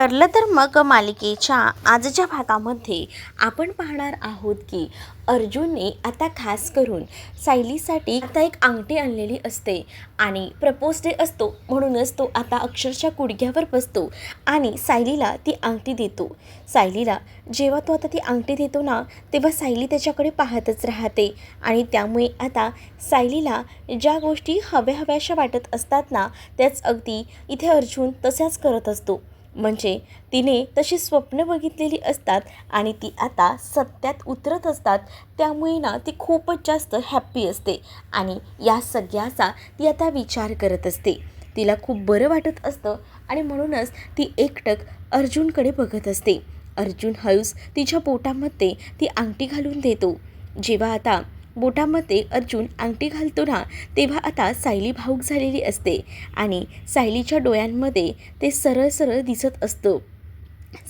ठरलं तर मग मालिकेच्या आजच्या भागामध्ये आपण पाहणार आहोत की अर्जुनने आता खास करून सायलीसाठी आता एक अंगठी आणलेली असते आणि प्रपोज डे असतो म्हणूनच तो आता अक्षरशः गुडघ्यावर बसतो आणि सायलीला ती अंगठी देतो. सायलीला जेव्हा तो आता ती अंगठी देतो ना तेव्हा सायली त्याच्याकडे पाहतच राहते आणि त्यामुळे आता सायलीला ज्या गोष्टी हव्याशा वाटत असतात ना त्याच अगदी इथे अर्जुन तशाच करत असतो. म्हणजे तिने तशी स्वप्न बघितलेली असतात आणि ती आता सत्यात उतरत असतात. त्यामुळे ना ती खूपच जास्त हॅप्पी असते आणि या सगळ्याचा ती आता विचार करत असते. तिला खूप बरं वाटत असतं आणि म्हणूनच ती एकटक अर्जुनकडे बघत असते. अर्जुन हळूच तिच्या बोटामध्ये ती अंगठी घालून देतो. जेव्हा आता बोटामध्ये अर्जुन अंगठी घालतो ना तेव्हा आता सायली भावूक झालेली असते आणि सायलीच्या डोळ्यांमध्ये ते सरळ सरळ दिसत असतं.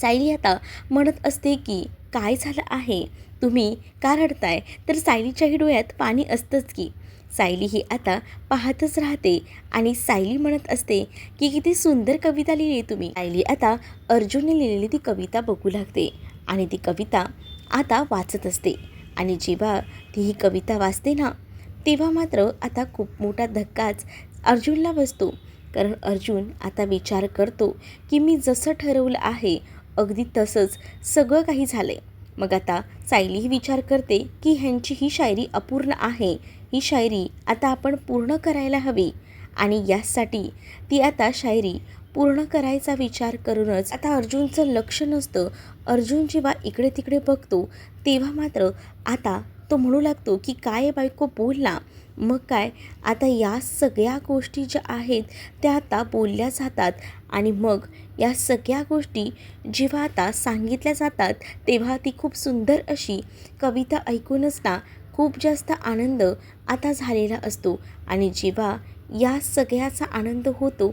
सायली आता म्हणत असते की काय झालं आहे, तुम्ही का रडताय? तर सायलीच्याही डोळ्यात पाणी असतंच की. सायली ही आता पाहतच राहते आणि सायली म्हणत असते की किती सुंदर कविता लिहिली तुम्ही. सायली आता अर्जुनने लिहिलेली ती कविता बघू लागते आणि ती कविता आता वाचत असते आणि जेव्हा ती ही कविता वाचते ना तेव्हा मात्र आता खूप मोठा धक्काच अर्जुनला बसतो. कारण अर्जुन आता विचार करतो की मी जसं ठरवलं आहे अगदी तसंच सगळं काही झालं आहे. मग आता सायलीही विचार करते की ह्यांची ही शायरी अपूर्ण आहे, ही शायरी आता आपण पूर्ण करायला हवी आणि यासाठी ती आता शायरी पूर्ण करायचा विचार करूनच आता अर्जुनचं लक्ष नसतं. अर्जुन जेव्हा इकडे तिकडे बघतो तेव्हा मात्र आता तो म्हणू लागतो की काय बायको बोल ना. मग काय आता या सगळ्या गोष्टी ज्या आहेत त्या आता बोलल्या जातात आणि मग या सगळ्या गोष्टी जेव्हा आता सांगितल्या जातात तेव्हा ती खूप सुंदर अशी कविता ऐकूनच ना खूप जास्त आनंद आता झालेला असतो. आणि जेव्हा या सगळ्याचा आनंद होतो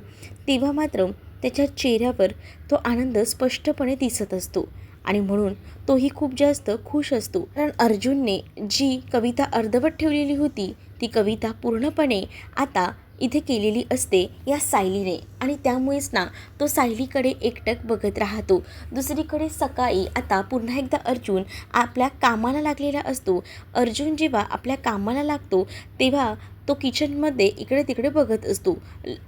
तेव्हा मात्र त्याच्या चेहऱ्यावर तो आनंद स्पष्टपणे दिसत असतो आणि म्हणून तोही खूप जास्त खुश असतो. कारण अर्जुनने जी कविता अर्धवट ठेवलेली होती ती कविता पूर्णपणे आता इथे केलेली असते या सायलीने आणि त्यामुळेच ना तो सायलीकडे एकटक बघत राहतो. दुसरीकडे सकाळी आता पुन्हा एकदा अर्जुन आपल्या कामाला लागलेला असतो. अर्जुन जेव्हा आपल्या कामाला लागतो तेव्हा तो किचनमध्ये इकडे तिकडे बघत असतो.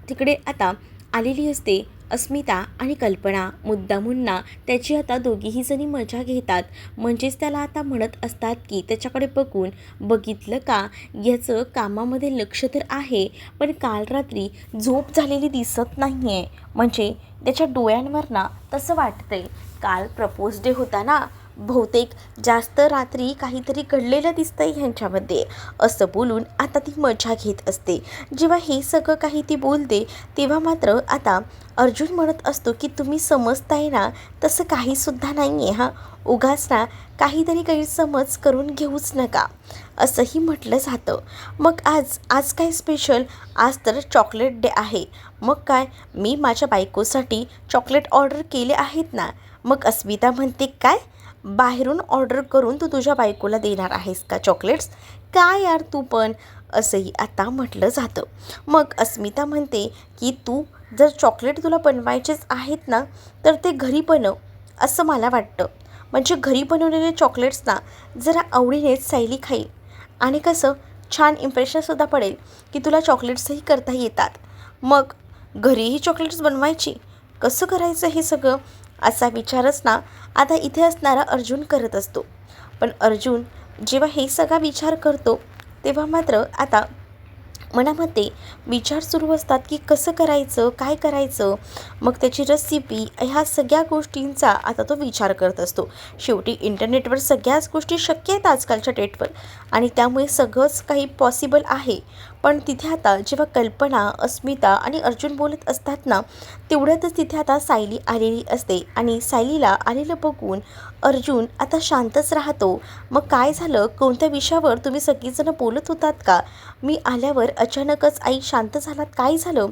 तिकडे आता आलेली असते अस्मिता आणि कल्पना. मुद्दामून त्याची आता दोघीही जणी मजा घेतात. म्हणजेच त्याला आता म्हणत असतात की त्याच्याकडे बघून बघितलं का याचं कामामध्ये लक्ष तर आहे पण काल रात्री झोप झालेली दिसत नाही आहे. म्हणजे त्याच्या डोळ्यांवर ना तसं वाटतंय काल प्रपोज डे होता ना, बहुतेक जास्त रात्री काहीतरी घडलेलं दिसतंय ह्यांच्यामध्ये असं बोलून आता ती मजा घेत असते. जेव्हा हे सगळं काही ती बोलते तेव्हा मात्र आता अर्जुन म्हणत असतो की तुम्ही समजताय ना तसं काहीसुद्धा नाही आहे हां, उगाच ना काहीतरी गैरसमज करून घेऊच नका असंही म्हटलं जातं. मग आज काय स्पेशल? आज तर चॉकलेट डे आहे. मग काय मी माझ्या बायकोसाठी चॉकलेट ऑर्डर केले आहेत ना. मग अस्मिता म्हणते काय बाहेरून ऑर्डर करून तू तुझ्या बायकोला देणार आहेस का चॉकलेट्स? काय यार तू पण, असंही आता म्हटलं जातं. मग अस्मिता म्हणते की तू जर चॉकलेट तुला बनवायचेच आहेत ना तर ते घरी बनव असं मला वाटतं. म्हणजे घरी बनवलेले चॉकलेट्स ना जरा आवडीनेच सायली खाईल आणि कसं छान इम्प्रेशनसुद्धा पडेल की तुला चॉकलेट्सही करता येतात. मग घरीही चॉकलेट्स बनवायची, कसं करायचं हे सगळं असा विचारच ना आता इथे असणारा अर्जुन करत असतो. पण अर्जुन जेव्हा हे सगळा विचार करतो तेव्हा मात्र आता मनामध्ये विचार सुरू असतात की कसं करायचं, काय करायचं. मग त्याची रेसिपी ह्या सगळ्या गोष्टींचा आता तो विचार करत असतो. शेवटी इंटरनेटवर सगळ्याच गोष्टी शक्य आहेत आजकालच्या डेटवर आणि त्यामुळे सगळंच काही पॉसिबल आहे. पण तिथे आता जेव्हा कल्पना, अस्मिता आणि अर्जुन बोलत असतात ना तेवढ्यातच तिथे आता सायली आलेली असते आणि सायलीला आलेलं बघून अर्जुन आता शांतच राहतो. मग काय झालं, कोणत्या विषयावर तुम्ही सगळीजणं बोलत होतात का? मी आल्यावर अचानकच आई शांत झालात, काय झालं?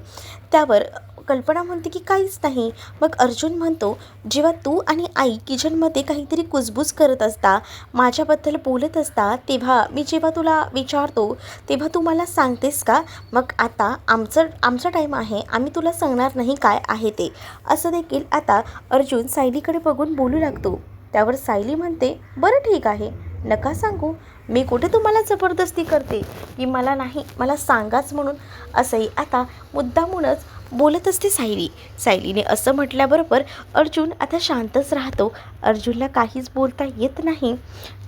त्यावर कल्पना म्हणते की काहीच नाही. मग अर्जुन म्हणतो, जेव्हा तू आणि आई किचनमध्ये काहीतरी कुजबूज करत असता, माझ्याबद्दल बोलत असता, तेव्हा मी जेव्हा तुला विचारतो तेव्हा तू मला सांगतेस का? मग आता आमचा टाईम आहे, आम्ही तुला सांगणार नाही काय आहे ते. असं देखील आता अर्जुन सायलीकडे बघून बोलू लागतो. त्यावर सायली म्हणते, बरं ठीक आहे, नका सांगू. मी कुठे तुम्हाला जबरदस्ती करते की मला नाही, मला सांगाच म्हणून. असंही आता मुद्दामूनच बोलत असते सायली. सायलीने असं म्हटल्याबरोबर अर्जुन आता शांतच राहतो. अर्जुनला काहीच बोलता येत नाही.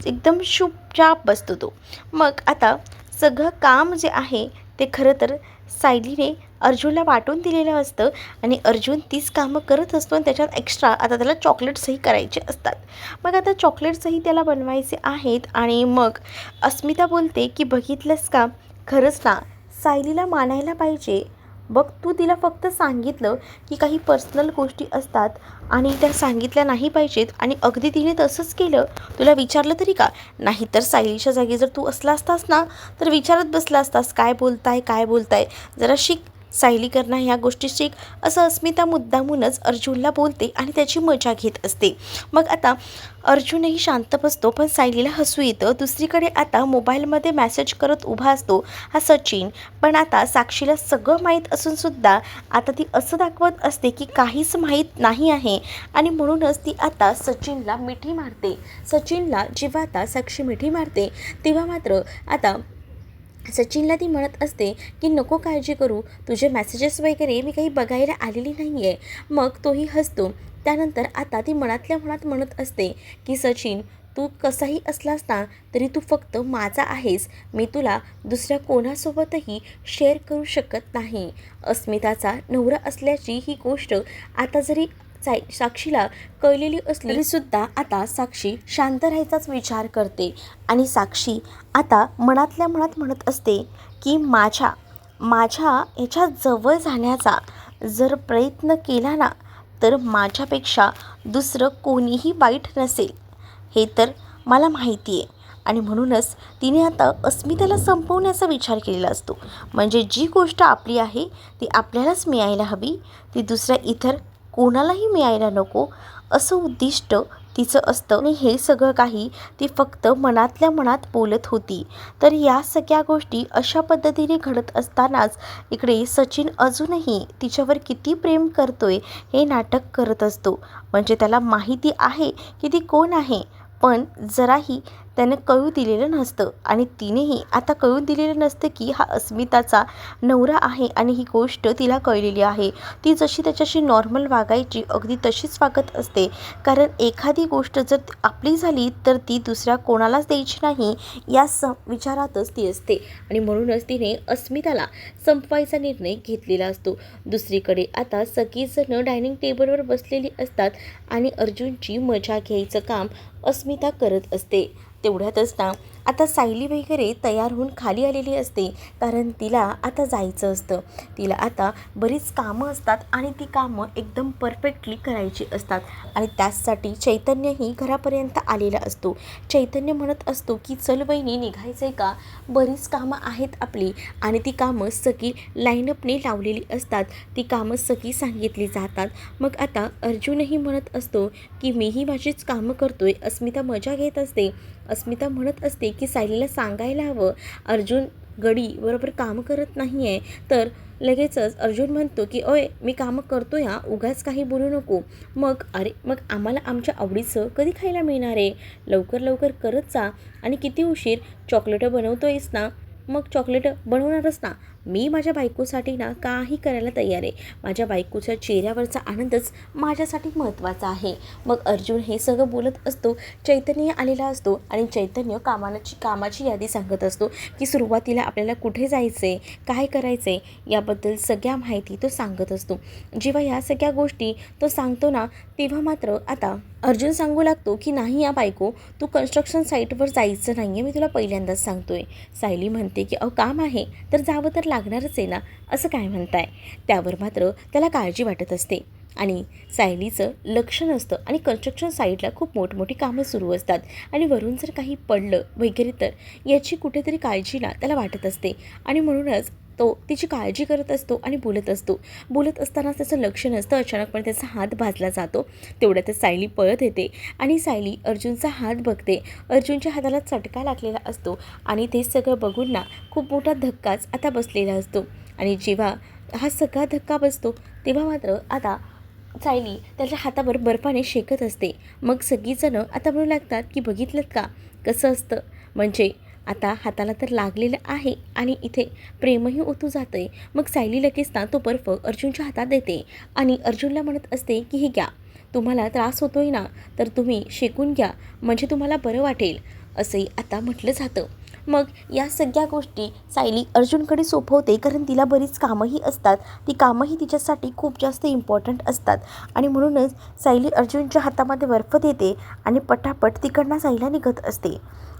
एकदम चुपचाप बसतो तो. मग आता सगळं काम जे आहे ते खरं तर सायलीने अर्जुनला वाटून दिलेलं असतं आणि अर्जुन तीच कामं करत असतो आणि त्याच्यात एक्स्ट्रा आता त्याला चॉकलेट्सही करायचे असतात. मग आता चॉकलेट्सही त्याला बनवायचे आहेत आणि मग अस्मिता बोलते की बघितलंस का, खरंच ना, सायलीला मानायला पाहिजे. बघ, तू तिला फक्त सांगितलं की काही पर्सनल गोष्टी असतात आणि त्या सांगितल्या नाही पाहिजेत आणि अगदी तिने तसंच केलं. तुला विचारलं तरी का? नाही तर सायलीच्या जागी जर तू असला असतास ना तर विचारत बसला असतास, काय बोलताय काय बोलताय, जरा शिक सायली करणं ह्या गोष्टी शिक. असं अस्मिता मुद्दामूनच अर्जुनला बोलते आणि त्याची मजा घेत असते. मग आता अर्जुनही शांत बसतो पण सायलीला हसू येतं. दुसरीकडे आता मोबाईलमध्ये मेसेज करत उभा असतो हा सचिन. पण आता साक्षीला सगळं माहीत असूनसुद्धा आता ती असं दाखवत असते की काहीच माहीत नाही आहे आणि म्हणूनच ती आता सचिनला मिठी मारते. सचिनला जेव्हा आता साक्षी मिठी मारते तेव्हा मात्र आता सचिनला ती म्हणत असते की नको काळजी करू, तुझे मेसेजेस वगैरे मी काही बघायला आलेली नाही आहे. मग तोही हसतो. त्यानंतर आता ती मनातल्या मनात म्हणत असते की सचिन, तू कसाही असलास ना तरी तू फक्त माझा आहेस. मी तुला दुसऱ्या कोणासोबतही शेअर करू शकत नाही. अस्मिताचा नवरा असल्याची ही गोष्ट आता जरी साक्षीला कळलेली असली तरीसुद्धा आता साक्षी शांत राहायचाच विचार करते आणि साक्षी आता मनातल्या मनात म्हणत असते की माझ्या ह्याच्या जवळ जाण्याचा जर प्रयत्न केला ना तर माझ्यापेक्षा दुसरं कोणीही वाईट नसेल, हे तर मला माहिती आहे. आणि म्हणूनच तिने आता अस्मिताला संपवण्याचा विचार केलेला असतो. म्हणजे जी गोष्ट आपली आहे ती आपल्यालाच मिळायला हवी, ती दुसऱ्या इतर कोणालाही मिळायला नको, असं उद्दिष्ट तिचं असतं. आणि हे सगळं काही ती फक्त मनातल्या मनात बोलत होती. तर या सगळ्या गोष्टी अशा पद्धतीने घडत असतानाच इकडे सचिन अजूनही तिच्यावर किती प्रेम करतोय हे नाटक करत असतो. म्हणजे त्याला माहिती आहे की ती कोण आहे, पण जराही त्यानं कळू दिलेलं नसतं आणि तिनेही आता कळून दिलेलं नसतं की हा अस्मिताचा नवरा आहे आणि ही गोष्ट तिला कळलेली आहे. ती जशी त्याच्याशी नॉर्मल वागायची अगदी तशीच वागत असते. कारण एखादी गोष्ट जर आपली झाली तर ती दुसऱ्या कोणालाच द्यायची नाही या विचारातच ती असते आणि म्हणूनच तिने अस्मिताला संपवायचा निर्णय घेतलेला असतो. दुसरीकडे आता सगळीजणं डायनिंग टेबलवर बसलेली असतात आणि अर्जुनची मजा घ्यायचं काम अस्मिता करत असते. तेवढ्यातच ना आता सायली वगैरे तयार होऊन खाली आलेली असते. कारण तिला आता जायचं असतं. तिला आता बरीच कामं असतात आणि ती कामं एकदम परफेक्टली करायची असतात आणि त्याचसाठी चैतन्यही घरापर्यंत आलेला असतो. चैतन्य म्हणत असतो की चल वहिनी, निघायचं आहे का, बरीच कामं आहेत आपली. आणि ती कामं सगळी लाईनअपने लावलेली असतात. ती कामं सगळी सांगितली जातात. मग आता अर्जुनही म्हणत असतो की मीही माझीच कामं करतोय. अस्मिता मजा घेत असते. अस्मिता म्हणत असते की सायलीला सांगायला हवं, अर्जुन गडी बरोबर कामं करत नाही आहे. तर लगेचच अर्जुन म्हणतो की ओय, मी कामं करतो या, उगाच काही बोलू नको. मग अरे, मग आम्हाला आमच्या आवडीचं कधी खायला मिळणार आहे? लवकर लवकर करत जा. आणि किती उशीर, चॉकलेटं बनवतोयस ना, मग चॉकलेटं बनवणारच ना. मी माझ्या बायकोसाठी ना काही करायला तयार आहे. माझ्या बायकोच्या चेहऱ्यावरचा आनंदच माझ्यासाठी महत्त्वाचा आहे. मग अर्जुन हे सगळं बोलत असतो. चैतन्य आलेला असतो आणि चैतन्य कामाची यादी सांगत असतो की सुरुवातीला आपल्याला कुठे जायचं आहे, काय करायचं आहे, याबद्दल सगळ्या माहिती तो सांगत असतो. जेव्हा या सगळ्या गोष्टी तो सांगतो ना तेव्हा मात्र आता अर्जुन सांगू लागतो की नाही या बायको, तू कन्स्ट्रक्शन साईटवर जायचं नाही आहे, मी तुला पहिल्यांदाच सांगतोय. सायली म्हणते की काम आहे तर जावं तर लागणारच आहे ना, असं काय म्हणताय. त्यावर मात्र त्याला काळजी वाटत असते आणि सायलीचं लक्ष नसतं आणि कन्स्ट्रक्शन साईटला खूप मोठमोठी कामं सुरू असतात आणि वरून जर काही पडलं वगैरे तर याची कुठेतरी काळजीला त्याला वाटत असते आणि म्हणूनच तो तिची काळजी करत असतो आणि बोलत असतो. बोलत असताना त्याचं लक्ष नसतं. अचानकपणे त्याचा हात भाजला जातो. तेवढ्यातच सायली पळत येते आणि सायली अर्जुनचा हात बघते. अर्जुनच्या हाताला चटका लागलेला असतो आणि ते सगळं बघून ना खूप मोठा धक्काच आता बसलेला असतो. आणि जेव्हा हा सगळा धक्का बसतो तेव्हा मात्र आता सायली त्याच्या हातावर बर्फाने शेकत असते. मग सगळीजणं आता म्हणू लागतात की बघितलं का कसं असतं, म्हणजे आता हाताला तर लागलेलं आहे आणि इथे प्रेमही ओतू जातं आहे. मग सायली लगेच ना तो बर्फ अर्जुनच्या हातात देते आणि अर्जुनला म्हणत असते की हे घ्या, तुम्हाला त्रास होतोय ना तर तुम्ही शेकून घ्या, म्हणजे तुम्हाला बरं वाटेल, असंही आता म्हटलं जातं. मग या सगळ्या गोष्टी सायली अर्जुनकडे सोपवते, कारण तिला बरीच कामंही असतात. ती कामंही तिच्यासाठी खूप जास्त इम्पॉर्टंट असतात आणि म्हणूनच सायली अर्जुनच्या हातामध्ये बर्फ देते आणि पटापट तिकडनं सायलीला निघत असते.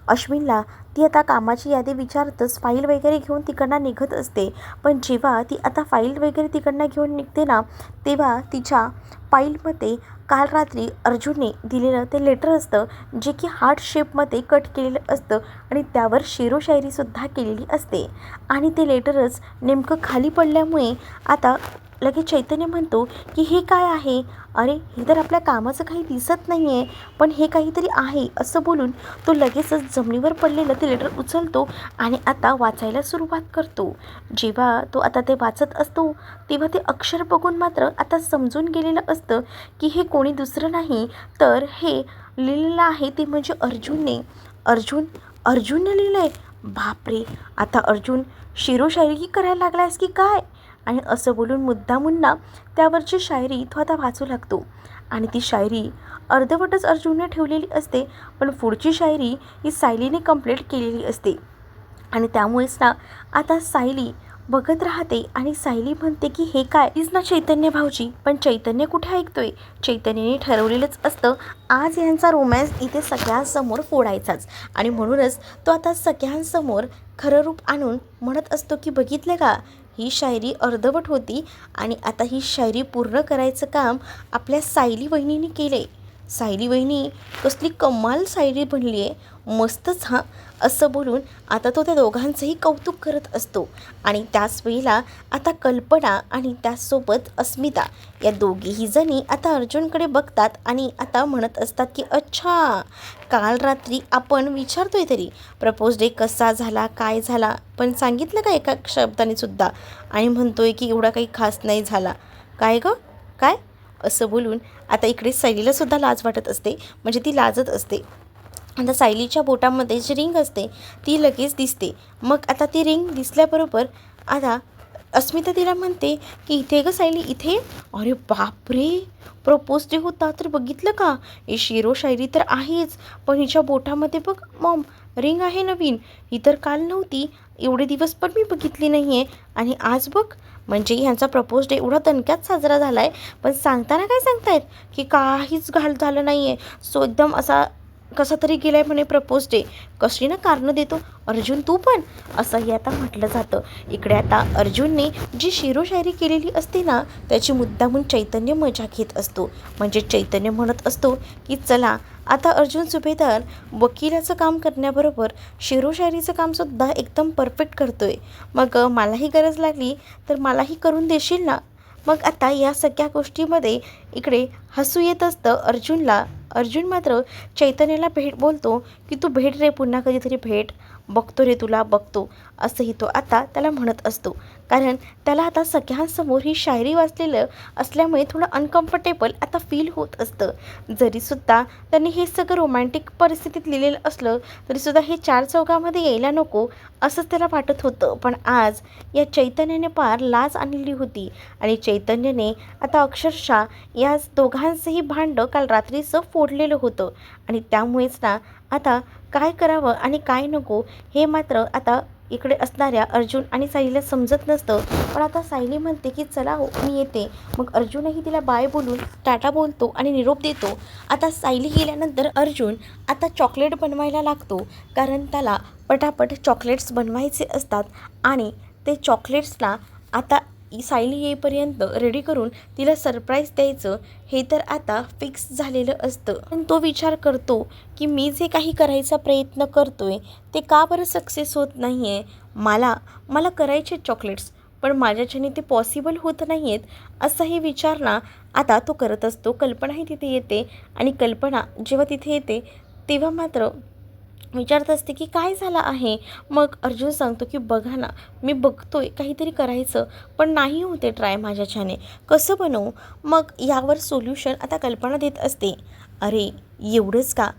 अश्विनला ती आता कामाची यादी विचारतच फाईल वगैरे घेऊन तिकडनं निघत असते. पण जेव्हा ती आता फाईल वगैरे तिकडनं घेऊन निघते ना, तेव्हा तिच्या फाईलमध्ये काल रात्री अर्जुनने दिलेलं ते लेटर असतं, जे की हार्ट शेपमध्ये कट केलेलं असतं आणि त्यावर शेरोशायरीसुद्धा केलेली असते. आणि ते लेटरच नेमकं खाली पडल्यामुळे आता लगेच चैतन्य म्हणतो की हे काय आहे, अरे हे तर आपल्या कामाचं काही दिसत नाही आहे, पण हे काहीतरी आहे, असं बोलून तो लगेचच जमिनीवर पडलेलं ते लेटर उचलतो आणि आता वाचायला सुरुवात करतो. जेव्हा तो आता ते वाचत असतो तेव्हा ते अक्षर बघून मात्र आता समजून गेलेलं असतं की हे कोणी दुसरं नाही तर हे लिहिलेलं आहे ते म्हणजे अर्जुनने लिहिलं आहे. बापरे, आता अर्जुन शिरोशायरी करायला लागलायस की काय, आणि असं बोलून मुद्दामून ना त्यावरची शायरी तो आता वाचू लागतो. आणि ती शायरी अर्धवटच अर्जुनने ठेवलेली असते, पण पुढची शायरी ही सायलीने कंप्लीट केलेली असते. आणि त्यामुळेच ना आता सायली बघत राहते आणि सायली म्हणते की हे काय, हीच ना चैतन्य भाऊजी, पण चैतन्य कुठे ऐकतोय. चैतन्याने ठरवलेलंच असतं आज यांचा रोमॅन्स इथे सगळ्यांसमोर फोडायचाच, आणि म्हणूनच तो आता सगळ्यांसमोर खरं रूप आणून म्हणत असतो की बघितलं का, ही शायरी अर्धवट होती आणि आता ही शायरी पूर्ण करायचं काम आपल्या सायली वहिनीने केले. सायली वहिनी कसली कमाल शायरी बनली आहे, मस्तच हां, असं बोलून आता तो त्या दोघांचंही कौतुक करत असतो. आणि त्याच वेळेला आता कल्पना आणि त्याचसोबत अस्मिता या दोघीही जणी आता अर्जुनकडे बघतात आणि आता म्हणत असतात की अच्छा, काल रात्री आपण विचारतोय तरी प्रपोज डे कसा झाला, काय झाला, पण सांगितलं का एका शब्दाने सुद्धा, आणि म्हणतोय की एवढा काही खास नाही झाला, काय गं काय, असं बोलून आता इकडे सायलीलासुद्धा लाज वाटत असते, म्हणजे ती लाजत असते. आता सायलीच्या बोटामध्ये जी रिंग असते ती लगेच दिसते. मग आता ती रिंग दिसल्याबरोबर आता अस्मिता तिला म्हणते की इथे गं सायली, इथे, अरे बापरे, प्रपोज डे होता तर बघितलं का, ही शिरोशायरी तर आहेच, पण हिच्या बोटामध्ये बघ मॉम रिंग आहे नवीन, ही तर काल नव्हती, एवढे दिवस पण मी बघितली नाही आहे, आणि आज बघ, म्हणजे ह्यांचा प्रपोज डे एवढा दणक्यात साजरा झाला आहे, पण सांगताना काय सांगतायत की काहीच झालं नाही आहे, सो एकदम असा कसा तरी गेला आहे म्हणे प्रपोज डे, कशी ना कारणं देतो अर्जुन तू पण, असंही आता म्हटलं जातं. इकडे आता अर्जुनने जी शिरोशायरी केलेली असते ना त्याची मुद्दामून चैतन्य मजा घेत असतो. म्हणजे चैतन्य म्हणत असतो की चला आता अर्जुन सुभेदार वकिलाचं काम करण्याबरोबर शिरोशायरीचं कामसुद्धा एकदम परफेक्ट करतोय, मग मलाही गरज लागली तर मलाही करून देशील ना. मग आता या सगळ्या गोष्टीमध्ये इकडे हसू येत असतं अर्जुनला. अर्जुन मात्र चैतन्याला बोलतो की तू भेट रे, पुन्हा कधीतरी भेट, बघतो रे तुला, बघतो, असंही तो आता त्याला म्हणत असतो. कारण त्याला आता सगळ्यांसमोर ही शायरी वाचलेलं असल्यामुळे थोडं अनकम्फर्टेबल आता फील होत असतं. जरीसुद्धा त्यांनी हे सगळं रोमॅन्टिक परिस्थितीत लिहिलेलं असलं तरीसुद्धा हे चार चौघामध्ये यायला नको असंच त्याला वाटत होतं. पण आज या चैतन्याने पार लाज आणलेली होती आणि चैतन्याने आता अक्षरशः या दोघांचंही भांडं काल रात्रीचं फोडलेलं होतं. आणि त्यामुळेच ना आता काय करावं आणि काय नको हे मात्र आता इकडे असणाऱ्या अर्जुन आणि सायलीला समजत नसतं. पण आता सायली म्हणते की चला हो मी येते. मग अर्जुनही तिला बाय बोलून टाटा बोलतो आणि निरोप देतो. आता सायली गेल्यानंतर अर्जुन आता चॉकलेट बनवायला लागतो, कारण त्याला पटापट चॉकलेट्स बनवायचे असतात आणि ते चॉकलेट्सला आता सायली येईपर्यंत रेडी करून तिला सरप्राईज द्यायचं हे तर आता फिक्स झालेलं असतं. पण तो विचार करतो की मी जे काही करायचा प्रयत्न करतोय ते का बरं सक्सेस होत नाही आहे. मला करायचे चॉकलेट्स, पण माझ्याच्याने ते पॉसिबल होत नाही आहेत असाही विचार ना आता तो करत असतो. कल्पनाही तिथे येते आणि कल्पना जेव्हा तिथे येते तेव्हा मात्र विचारत असते की काय झालं आहे. मग अर्जुन सांगतो की बघा ना, मी बघतोय काहीतरी करायचं पण नाही होते ट्राय माझ्याच्याने, कसं बनवू. मग यावर सोल्युशन आता कल्पना देत असते. अरे एवढंच का,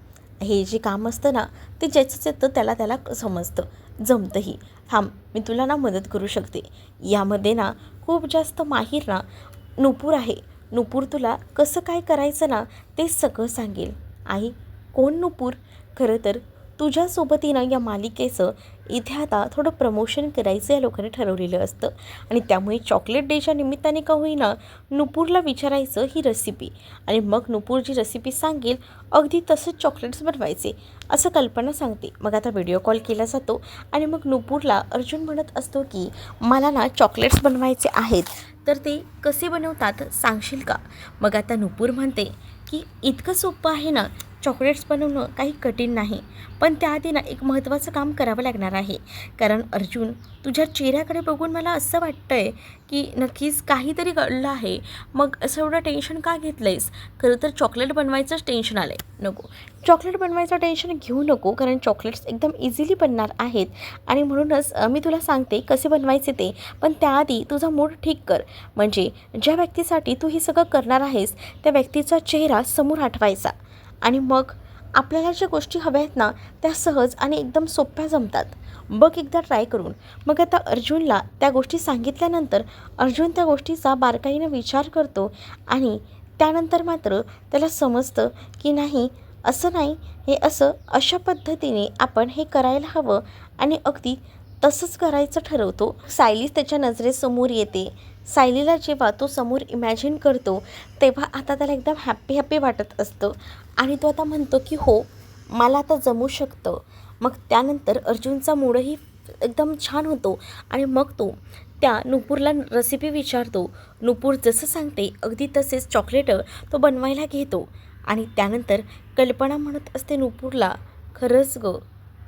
हे जे काम असतं ना ते ज्याचंच येतं त्याला समजतं, जमतंही. थांब, मी तुला ना मदत करू शकते. यामध्ये ना खूप जास्त माहीर ना नुपूर आहे. नुपूर तुला कसं काय करायचं ना ते सगळं सांगेल. आई, कोण नुपूर? खरं तर तुझ्यासोबतीनं या मालिकेचं इथे आता थोडं प्रमोशन करायचं या लोकांनी ठरवलेलं असतं आणि त्यामुळे चॉकलेट डेच्या निमित्ताने का होईना नुपूरला विचारायचं ही रेसिपी, आणि मग नुपूर जी रेसिपी सांगेल अगदी तसंच चॉकलेट्स बनवायचे असं कल्पना सांगते. मग आता व्हिडिओ कॉल केला जातो आणि मग नुपूरला अर्जुन म्हणत असतो की मला ना चॉकलेट्स बनवायचे आहेत, तर ते कसे बनवतात सांगशील का. मग आता नुपूर म्हणते की इतकं सोपं आहे ना, चॉकलेट्स बनवणं काही कठीण नाही, पण त्याआधी ना एक महत्त्वाचं काम करावं लागणार आहे. कारण अर्जुन, तुझ्या चेहऱ्याकडे बघून मला असं वाटतं आहे की नक्कीच काहीतरी घडलं आहे. मग असं एवढं टेन्शन का घेतलं आहेस. खरं तर चॉकलेट बनवायचंच टेन्शन आलं आहे. नको, चॉकलेट बनवायचं टेन्शन घेऊ नको, कारण चॉकलेट्स एकदम इझिली बनणार आहेत आणि म्हणूनच मी तुला सांगते कसे बनवायचे ते. पण त्याआधी तुझा मूड ठीक कर, म्हणजे ज्या व्यक्तीसाठी तू हे सगळं करणार आहेस त्या व्यक्तीचा चेहरा समोर आठवायचा आणि मग आपल्याला ज्या गोष्टी हव्या आहेत ना त्या सहज आणि एकदम सोप्या जमतात. बघ एकदा ट्राय करून. मग आता अर्जुनला त्या गोष्टी सांगितल्यानंतर अर्जुन त्या गोष्टीचा बारकाईनं विचार करतो आणि त्यानंतर मात्र त्याला समजतं की नाही, असं नाही, हे असं अशा पद्धतीने आपण हे करायला हवं आणि अगदी तसंच करायचं ठरवतो. सायली त्याच्या नजरेसमोर येते. सायलीला जेव्हा तो समोर इमॅजिन करतो तेव्हा आता त्याला एकदम हॅप्पी वाटत असतं आणि तो आता म्हणतो की हो, मला आता जमू शकतं. मग त्यानंतर अर्जुनचा मूडही एकदम छान होतो आणि मग तो त्या नुपूरला रेसिपी विचारतो. नुपूर जसं सांगते अगदी तसेच चॉकलेट तो बनवायला घेतो आणि त्यानंतर कल्पना म्हणत असते नुपूरला, खरंच गं,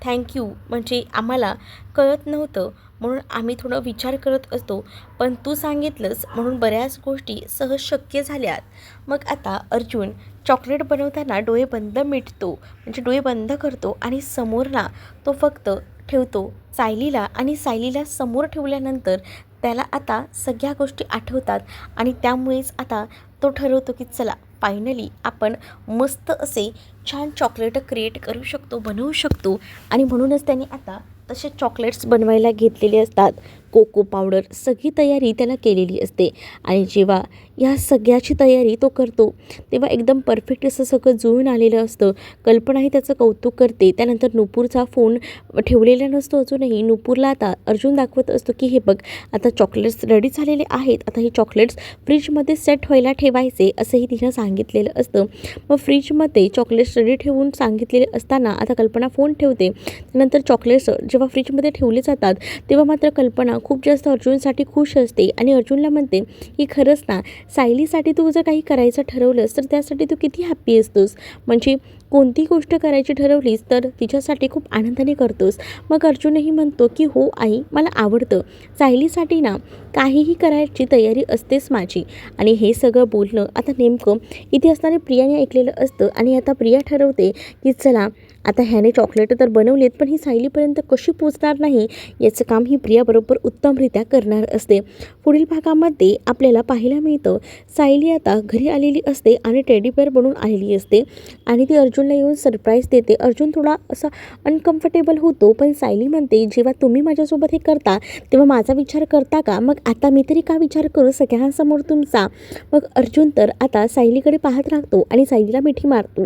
थँक्यू, म्हणजे आम्हाला कळत नव्हतं म्हणून आम्ही थोडं विचार करत असतो, पण तू सांगितलंस म्हणून बऱ्याच गोष्टी सहज शक्य झाल्यात. मग आता अर्जुन चॉकलेट बनवताना डोळे बंद मिटतो, म्हणजे डोळे बंद करतो आणि समोर ना तो फक्त ठेवतो सायलीला आणि सायलीला समोर ठेवल्यानंतर त्याला आता सगळ्या गोष्टी आठवतात आणि त्यामुळेच आता तो ठरवतो की चला फायनली आपण मस्त असे छान चॉकलेट क्रिएट करू शकतो, बनवू शकतो. आणि म्हणूनच त्याने आता तसे चॉकलेट्स बनवायला घेतलेले असतात. कोको पावडर सगळी तयारी त्याला केलेली असते आणि जेव्हा या सगळ्याची तयारी तो करतो तेव्हा एकदम परफेक्ट असं सगळं जुळून आलेलं असतं. कल्पनाही त्याचं कौतुक करते. त्यानंतर नुपूरचा फोन ठेवलेला नसतो अजूनही. नुपूरला आता अर्जुन दाखवत असतो की हे बघ, आता चॉकलेट्स रेडी झालेले आहेत, आता हे चॉकलेट्स फ्रीजमध्ये सेट व्हायला ठेवायचे असंही तिनं सांगितलेलं असतं. मग फ्रीजमध्ये चॉकलेट्स रेडी ठेवून सांगितलेले असताना आता कल्पना फोन ठेवते. त्यानंतर चॉकलेट्स जेव्हा फ्रीजमध्ये ठेवले जातात तेव्हा मात्र कल्पना खूप जास्त अर्जुनसाठी खुश असते आणि अर्जुनला म्हणते की खरंच ना, सायलीसाठी तू जर काही करायचं ठरवलंस तर त्यासाठी तू किती हॅप्पी असतोस, म्हणजे कोणती गोष्ट करायची ठरवलीस तर तिच्यासाठी खूप आनंदाने करतोस. मग अर्जुनही म्हणतो की हो आई, मला आवडतं, सायलीसाठी ना काहीही करायची तयारी असतेच माझी. आणि हे सगळं बोलणं आता नेमकं इथे असणारे प्रियाने ऐकलेलं असतं आणि आता प्रिया ठरवते की चला आता ह्याने चॉकलेट तर बनवलेत, पण ही सायलीपर्यंत कशी पोचणार नाही याचं काम ही प्रियाबरोबर उत्तमरित्या करणार असते. पुढील भागामध्ये आपल्याला पाहायला मिळतं सायली आता घरी आलेली असते आणि टेडी बेअर बनवून आलेली असते आणि ती अर्जुनला येऊन सरप्राईज देते. अर्जुन थोडा असा अनकम्फर्टेबल होतो, पण सायली म्हणते जेव्हा तुम्ही माझ्यासोबत हे करता तेव्हा माझा विचार करता का, मग आता मी तरी का विचार करू सगळ्यांसमोर तुमचा. मग अर्जुन तर आता सायलीकडे पाहत राहतो आणि सायलीला मिठी मारतो.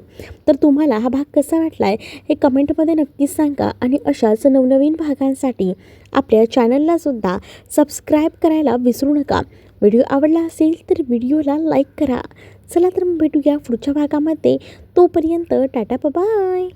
तर तुम्हाला हा भाग कसा वाटला आहे हे कमेंटमध्ये नक्कीच सांगा आणि अशाच नवनवीन भागांसाठी आपल्या चॅनललासुद्धा सबस्क्राईब करायला विसरू नका. व्हिडिओ आवडला असेल तर व्हिडिओला लाईक करा. चला तर मग भेटूया पुढच्या भागामध्ये. तोपर्यंत टाटा बाय.